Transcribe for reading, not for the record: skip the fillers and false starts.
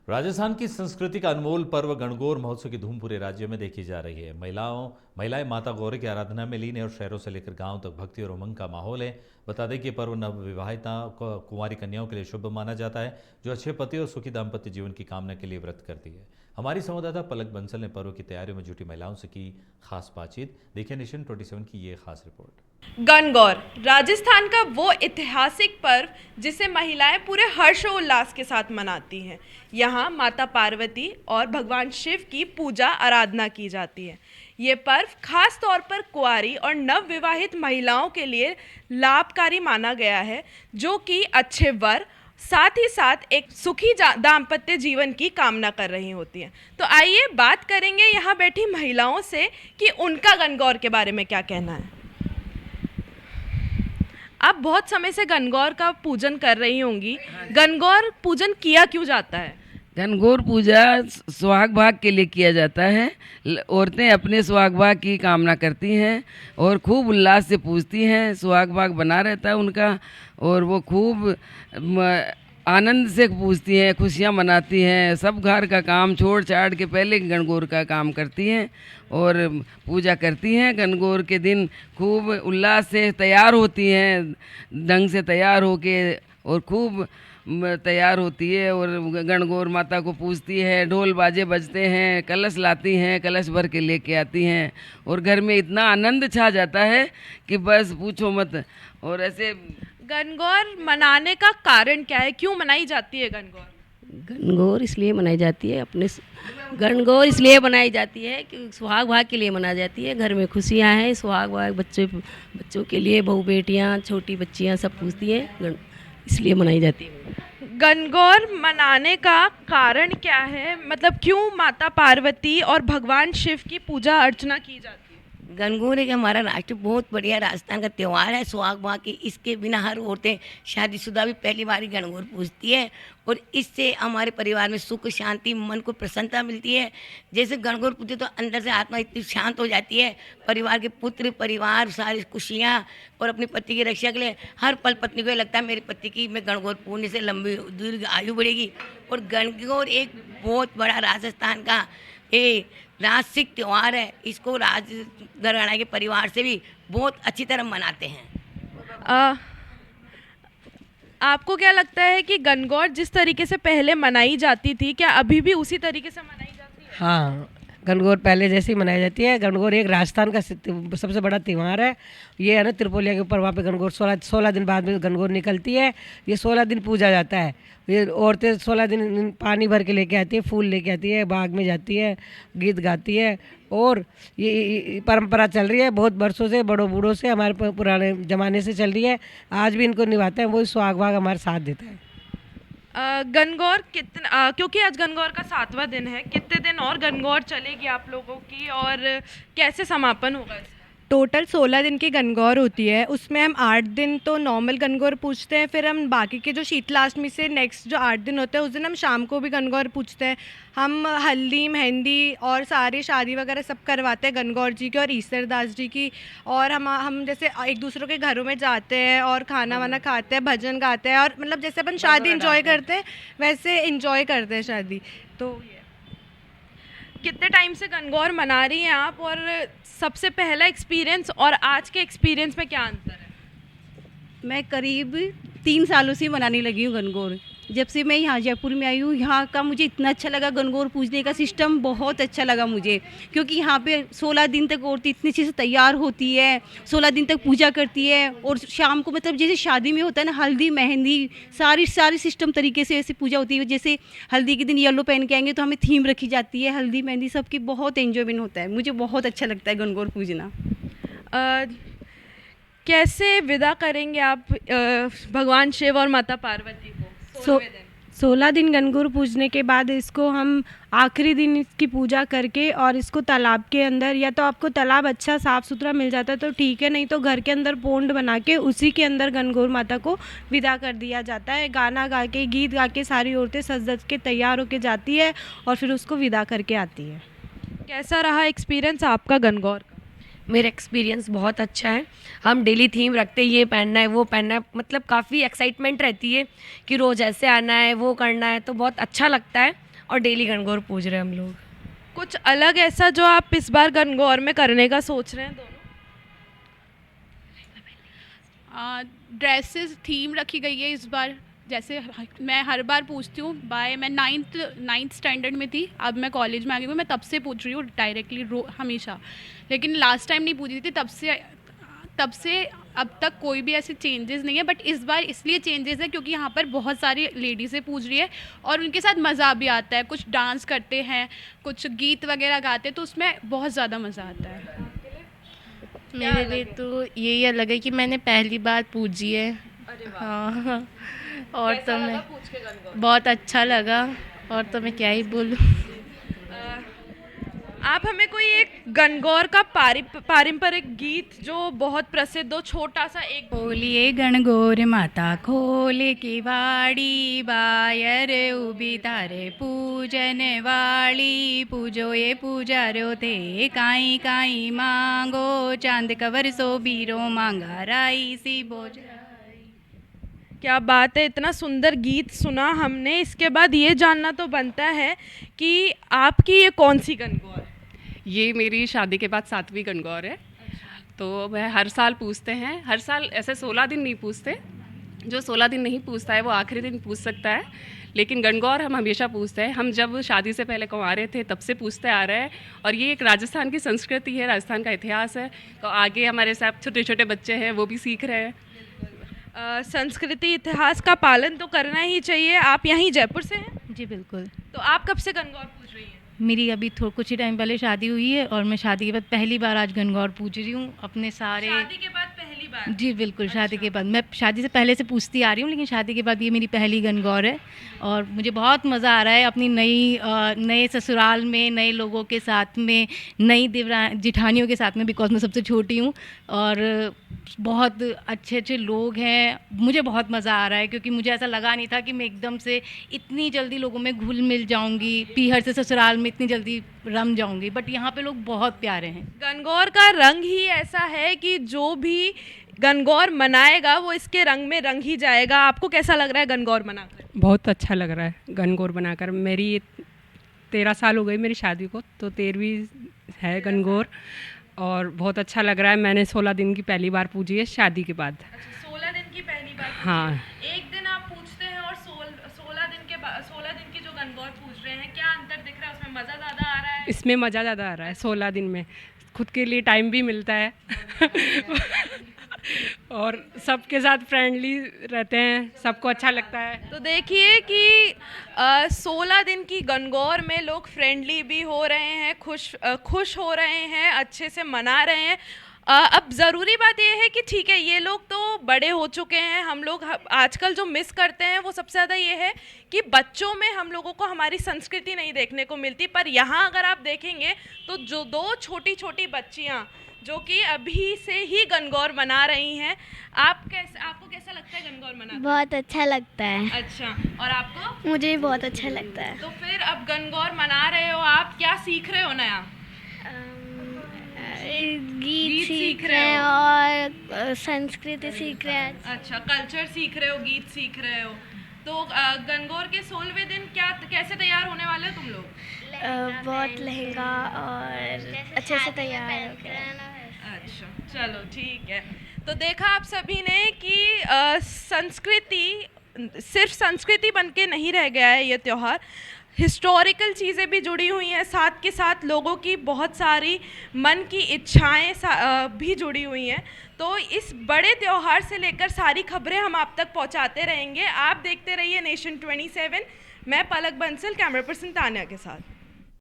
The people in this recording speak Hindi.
राजस्थान की संस्कृति का अनमोल पर्व गणगौर महोत्सव की धूम पूरे राज्य में देखी जा रही है। महिलाएं माता गौरी की आराधना में लीन है और शहरों से लेकर गांव तक भक्ति और उमंग का माहौल है। बता दें कि पर्व नवविवाहिता कुंवारी कन्याओं के लिए शुभ माना जाता है, जो अच्छे पति और सुखी दाम्पत्य जीवन की कामना के लिए व्रत करती है। हमारी संवाददाता पलक बंसल ने पर्व की तैयारियों में जुटी महिलाओं से की खास बातचीत। देखिए नेशन 27 की ये खास रिपोर्ट। गणगौर राजस्थान का वो ऐतिहासिक पर्व जिसे महिलाएं पूरे हर्षोल्लास के साथ मनाती हैं। यहाँ माता पार्वती और भगवान शिव की पूजा आराधना की जाती है। ये पर्व खास तौर पर कुंवारी और नवविवाहित महिलाओं के लिए लाभकारी माना गया है, जो कि अच्छे वर साथ ही साथ एक सुखी दाम्पत्य जीवन की कामना कर रही होती हैं। तो आइए बात करेंगे यहाँ बैठी महिलाओं से कि उनका गणगौर के बारे में क्या कहना है। आप बहुत समय से गणगौर का पूजन कर रही होंगी। गणगौर पूजन किया क्यों जाता है? गणगौर पूजा सुहाग भाग के लिए किया जाता है। औरतें अपने सुहाग भाग की कामना करती हैं और खूब उल्लास से पूजती हैं। सुहाग भाग बना रहता है उनका और वो खूब आनंद से पूजती हैं, खुशियाँ मनाती हैं। सब घर का काम छोड़ छाड़ के पहले गणगौर का काम करती हैं और पूजा करती हैं। गणगौर के दिन खूब उल्लास से तैयार होती हैं, ढंग से तैयार होके और खूब तैयार होती है और गणगौर माता को पूजती है। ढोल बाजे बजते हैं, कलश लाती हैं, कलश भर के लेके आती हैं और घर में इतना आनंद छा जाता है कि बस पूछो मत। और ऐसे गणगौर मनाने का कारण क्या है? क्यों मनाई जाती है गणगौर? गणगौर इसलिए मनाई जाती है गणगौर इसलिए मनाई जाती है कि सुहाग भाग के लिए मनाई जाती है। घर में खुशियाँ हैं, सुहाग भाग बच्चों के लिए बहू बेटियाँ छोटी बच्चियाँ सब पूछती हैं, इसलिए मनाई जाती है। गणगौर मनाने का कारण क्या है? मतलब क्यों माता पार्वती और भगवान शिव की पूजा अर्चना की जाती है? गणगौर एक हमारा राष्ट्र बहुत बढ़िया राजस्थान का त्यौहार है, सुहाग भाग की। इसके बिना हर औरतें शादीशुदा भी पहली बार ही गणगौर पूजती है और इससे हमारे परिवार में सुख शांति, मन को प्रसन्नता मिलती है। जैसे गणगौर पूजते तो अंदर से आत्मा इतनी शांत हो जाती है। परिवार के पुत्र परिवार सारी खुशियाँ और अपने पति की रक्षा के लिए हर पल पत्नी को ये लगता है मेरे पति की मैं गणगौर पूजने से लंबी दीर्घ आयु बढ़ेगी। और गणगौर एक बहुत बड़ा राजस्थान का राजसिक त्यौहार है। इसको घराना के परिवार से भी बहुत अच्छी तरह मनाते हैं। आपको क्या लगता है कि गणगौर जिस तरीके से पहले मनाई जाती थी, क्या अभी भी उसी तरीके से मनाई जाती है? हाँ, गणगौर पहले जैसे ही मनाई जाती है। गणगौर एक राजस्थान का सबसे बड़ा त्यौहार है। ये है ना त्रिपोलिया के ऊपर, वहाँ पे गणगौर 16 दिन बाद में गणगौर निकलती है। ये 16 दिन पूजा जाता है। ये औरतें 16 दिन पानी भर के लेके आती है, फूल लेके आती है, बाग में जाती है, गीत गाती है और ये परंपरा चल रही है बहुत वर्षों से, बड़ों बूढ़ों से, हमारे पुराने ज़माने से चल रही है। आज भी इनको निभाते हैं, वही सुहाग भाग हमारे साथ देता है। गणगौर कितना क्योंकि आज गणगौर का 7वां दिन है, कितने दिन और गणगौर चलेगी आप लोगों की और कैसे समापन होगा? टोटल 16 दिन की गणगौर होती है। उसमें हम 8 दिन तो नॉर्मल गणगौर पूजते हैं, फिर हम बाकी के जो शीतलाष्टमी से नेक्स्ट जो 8 दिन होते हैं उस दिन हम शाम को भी गणगौर पूजते हैं। हम हल्दी मेहंदी और सारी शादी वगैरह सब करवाते हैं गणगौर जी की और ईश्वरदास जी की। और हम जैसे एक दूसरों के घरों में जाते हैं और खाना वाना खाते हैं, भजन गाते हैं और मतलब जैसे अपन शादी इंजॉय करते हैं वैसे इंजॉय करते हैं शादी। तो कितने टाइम से गणगौर मना रही हैं आप और सबसे पहला एक्सपीरियंस और आज के एक्सपीरियंस में क्या अंतर है? मैं करीब 3 सालों से मनाने लगी हूँ गणगौर। जब से मैं यहाँ जयपुर में आई हूँ, यहाँ का मुझे इतना अच्छा लगा। गणगौर पूजने का सिस्टम बहुत अच्छा लगा मुझे, क्योंकि यहाँ पे 16 दिन तक औरतें इतनी अच्छे से तैयार होती है, 16 दिन तक पूजा करती है और शाम को मतलब जैसे शादी में होता है ना हल्दी मेहंदी सारी सिस्टम तरीके से ऐसे पूजा होती है। जैसे हल्दी के दिन येलो पहन के आएंगे तो हमें थीम रखी जाती है, हल्दी मेहंदी सबकी बहुत एंजॉयमेंट होता है। मुझे बहुत अच्छा लगता है गणगौर पूजना। कैसे विदा करेंगे आप भगवान शिव और माता पार्वती को? 16 दिन गणगौर पूजने के बाद इसको हम आखिरी दिन इसकी पूजा करके और इसको तालाब के अंदर, या तो आपको तालाब अच्छा साफ़ सुथरा मिल जाता है तो ठीक है, नहीं तो घर के अंदर पोंड बना के उसी के अंदर गणगौर माता को विदा कर दिया जाता है। गाना गा के गीत गा के सारी औरतें सज धज के तैयार होके जाती है और फिर उसको विदा करके आती है। कैसा रहा एक्सपीरियंस आपका गणगौर का? मेरा एक्सपीरियंस बहुत अच्छा है। हम डेली थीम रखते हैं, ये पहनना है वो पहनना है, मतलब काफ़ी एक्साइटमेंट रहती है कि रोज़ ऐसे आना है वो करना है, तो बहुत अच्छा लगता है। और डेली गणगौर पूज रहे हैं हम लोग। कुछ अलग ऐसा जो आप इस बार गणगौर में करने का सोच रहे हैं दोनों? ड्रेसेस थीम रखी गई है इस बार। जैसे मैं हर बार पूछती हूँ, मैं नाइन्थ स्टैंडर्ड में थी, अब मैं कॉलेज में आ गई हूँ, मैं तब से पूछ रही हूँ डायरेक्टली हमेशा, लेकिन लास्ट टाइम नहीं पूछी थी। तब से अब तक कोई भी ऐसे चेंजेस नहीं है, बट इस बार इसलिए चेंजेस है क्योंकि यहाँ पर बहुत सारी लेडीज़ें पूछ रही है और उनके साथ मज़ा भी आता है। कुछ डांस करते हैं, कुछ गीत वगैरह गाते हैं, तो उसमें बहुत ज़्यादा मज़ा आता है। मेरे लिए तो यही अलग है कि मैंने पहली बार पूजी है। हाँ, और तो मैं बहुत अच्छा लगा, और तो मैं क्या ही बोलूँ। आप हमें कोई एक गणगौर का पारंपरिक गीत जो बहुत प्रसिद्ध हो, छोटा सा एक। बोलिए गणगौर माता खोले की वाड़ी, बायर उबी तारे पूजन वाली, पूजो ये पूजारो थे काई काई मांगो, चांद कवर सो बीरो मांगा राई सी बोझ। क्या बात है, इतना सुंदर गीत सुना हमने। इसके बाद ये जानना तो बनता है कि आपकी ये कौन सी गणगौर है? ये मेरी शादी के बाद 7वीं गणगौर है। तो वह हर साल पूछते हैं, हर साल ऐसे 16 दिन नहीं पूछते, जो 16 दिन नहीं पूछता है वो आखिरी दिन पूछ सकता है, लेकिन गणगौर हम हमेशा पूछते हैं। हम जब शादी से पहले कुंवारे थे तब से पूछते आ रहे हैं, और ये एक राजस्थान की संस्कृति है, राजस्थान का इतिहास है। तो आगे हमारे साथ छोटे छोटे बच्चे हैं, वो भी सीख रहे हैं। संस्कृति इतिहास का पालन तो करना ही चाहिए। आप यहीं जयपुर से हैं? जी बिल्कुल। तो आप कब से गणगौर पूज रही हैं? मेरी अभी कुछ ही टाइम पहले शादी हुई है, और मैं शादी के बाद पहली बार आज गणगौर पूज रही हूँ अपने सारे। शादी के बाद पहली बार? जी बिल्कुल। शादी के बाद, मैं शादी से पहले से पूछती आ रही हूँ, लेकिन शादी के बाद ये मेरी पहली गणगौर है, और मुझे बहुत मज़ा आ रहा है अपनी नए ससुराल में, नए लोगों के साथ में, नई जिठानियों के साथ में, बिकॉज मैं सबसे छोटी हूँ, और बहुत अच्छे अच्छे लोग हैं। मुझे बहुत मज़ा आ रहा है, क्योंकि मुझे ऐसा लगा नहीं था कि मैं एकदम से इतनी जल्दी लोगों में घुल मिल जाऊंगी, पीहर से ससुराल में इतनी जल्दी रम जाऊंगी, बट यहाँ पे लोग बहुत प्यारे हैं। गणगौर का रंग ही ऐसा है कि जो भी गणगौर मनाएगा वो इसके रंग में रंग ही जाएगा। आपको कैसा लग रहा है गणगौर मनाकर? बहुत अच्छा लग रहा है गणगौर बनाकर। मेरी 13 साल हो गई मेरी शादी को, तो 13वीं है गणगौर, और बहुत अच्छा लग रहा है। मैंने 16 दिन की पहली बार पूजी है शादी के बाद। अच्छा, 16 दिन की पहली बार? हाँ। एक दिन आप पूछते हैं और 16 दिन की जो गणगौर पूछ रहे हैं, क्या अंतर दिख रहा है? उसमें मज़ा ज़्यादा आ रहा है? इसमें मज़ा ज़्यादा आ रहा है। 16 दिन में खुद के लिए टाइम भी मिलता है और सबके साथ फ्रेंडली रहते हैं, सबको अच्छा लगता है। तो देखिए कि 16 दिन की गणगौर में लोग फ्रेंडली भी हो रहे हैं, खुश हो रहे हैं, अच्छे से मना रहे हैं। अब ज़रूरी बात यह है कि ठीक है, ये लोग तो बड़े हो चुके हैं। हम लोग आजकल जो मिस करते हैं वो सबसे ज़्यादा ये है कि बच्चों में हम लोगों को हमारी संस्कृति नहीं देखने को मिलती। पर यहाँ अगर आप देखेंगे तो जो 2 छोटी छोटी बच्चियाँ जो कि अभी से ही गणगौर मना रही हैं, आपको कैसा लगता है गणगौर मनाना? बहुत अच्छा लगता है। अच्छा, और आपको? मुझे भी बहुत अच्छा लगता है। तो फिर अब गणगौर मना रहे हो आप, क्या सीख रहे हो नया? गीत सीख रहे हैं और संस्कृति सीख रहे हैं। अच्छा, कल्चर सीख रहे हो, गीत सीख रहे हो। तो गणगौर के 16वें दिन कैसे तैयार होने वाले हो तुम लोग? बहुत लहंगा और अच्छे से तैयार होकर। अच्छा, चलो ठीक है। तो देखा आप सभी ने कि संस्कृति सिर्फ संस्कृति बन के नहीं रह गया है ये त्यौहार, हिस्टोरिकल चीज़ें भी जुड़ी हुई हैं, साथ के साथ लोगों की बहुत सारी मन की इच्छाएं भी जुड़ी हुई हैं। तो इस बड़े त्यौहार से लेकर सारी खबरें हम आप तक पहुंचाते रहेंगे। आप देखते रहिए नेशन 27। मैं पलक बंसल, कैमरा पर्सन तान्या के साथ।